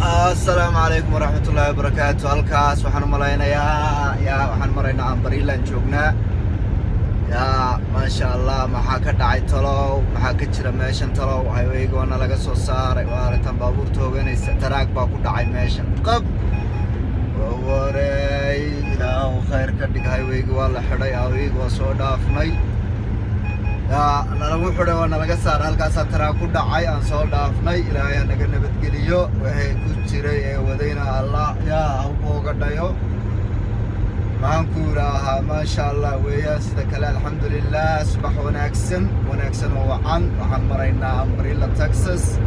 السلام عليكم ورحمة الله وبركاته. هالكاس وحن مرينا يا وحن مرينا عن بريلا نشوفنا يا ما شاء الله ما حكى دعي تلو ما حكى ترى ماشن تلو هاي ويجونا لقى صار وارتم بابور توجن استراك باكو دعي ماشن قب وري لا وخير كدك هاي ويجو ولا حدا يا ويجو صودا فني يا أنا لو حدا وانا لقى صار هالكاس تراكو دعي عن صودا فني إلى يا نجنا بتجليو وهي كتير ودينا الله يا هو فوق دايو مانكورا ما شاء الله ويا سيدك الحمد لله صباح وناكسن وعن وحن مرينا أمبريلا تكساس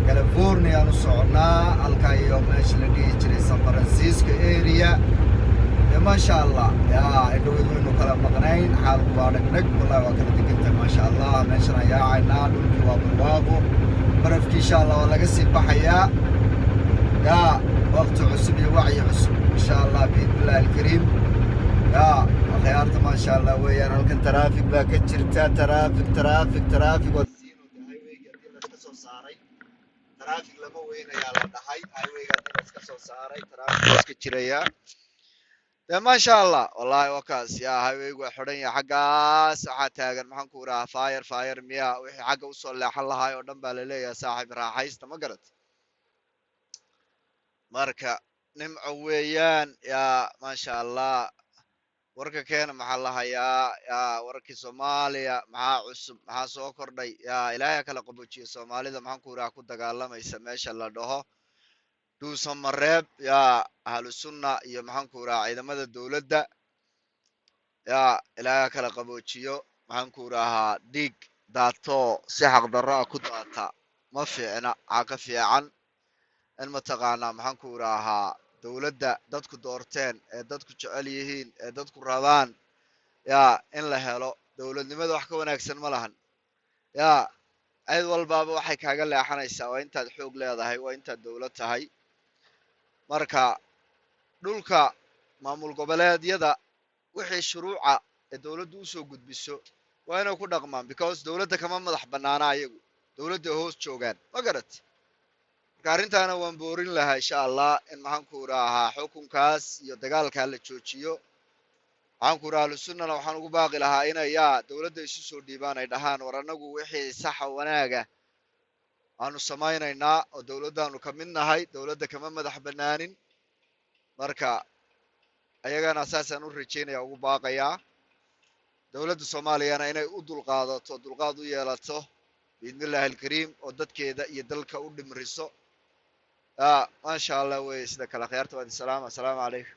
كاليفورنيا نصعنا الكايو ماشي لدي جري سان فرانسيسكو اريا ما شاء الله يا إدو إنه كلام مغنين حال قوانك نك والله وكذا تكنت ما شاء الله ماشنا يا عينا دولك وابو برفك إن شاء الله ولا قصي بحيا يا وقت عصبي وعي عصب إن شاء الله بإذن الله الكريم يا خيارته ما شاء الله ويانا لكن ترافيك باكتشرتا ترافيك والزين هاي وي قد كسو ساري ترافيك لما وين يا لا هاي وي قد كسو ساري ترافيك كجيريا ما شاء الله والله وكاس يا هاي وي خدن يا حقاس waxa taagan maxaan ku rahaa fire miya wixii xagga u soo leexan lahaay oo dhan baa la leeyahay saaxiib raaxaysta ma garad marka nimco weeyaan ya ma sha Allah warka keena maxaa la hayaa yaa warkii Soomaaliya maxaa cusub maxaa soo kordhay yaa ilaahay kala qaboojiyo Soomaalida maxaan ku rahaa ku dagaalamaysa meesha la dhaho duusan mareeb yaa ahlu sunna iyo maxaan ku rahaa ciidamada dawladda yaa ilaahay kala qaboojiyo maxaan ku rahaa dhiig daato si xaq darro ah ku daata ma fiicna ka fiican in mataqaanaa maxaan ku rahaa dawladda dadku doorteen ee dadku jecel yihiin ee dadku rabaan yaa in la helo dawladnimada wax ka wanaagsan ma lahan yaa cid walbaaba waxay kaaga leexanaysaa waa intaad xoog leedahay waa intaad dawlad tahay marka dhulka maamul goboleedyada wixii shuruuca ee dawladdu u soo gudbiso waa inay ku dhaqmaan because dawladda kama madax bannaana ayagu dawladda hoos joogaan ma garat marka arrintaana waan boorin lahaa insha Allah in maxaan ku rahaa xukunkaas iyo dagaalka la joojiyo waxaan ku rahaa sunnana waxaan ugu baaqi lahaa inay yaa dawladda isu soo dhiibaan ay dhahaan war anagu wixii sax wanaaga aanu samaynaynaa oo dawladdaanu ka mid nahay dawladda kama madax bannaanin marka ayagana asaasaan u rajeynaya ugu baaqayaa dawladda Soomaaliyana inay u dulqaadato dulqaad u yeelato biidnillaahi alkariim oo dadkeeda iyo dalka u dhimriso ما شاء الله ويسدك على خير. السلام عليكم.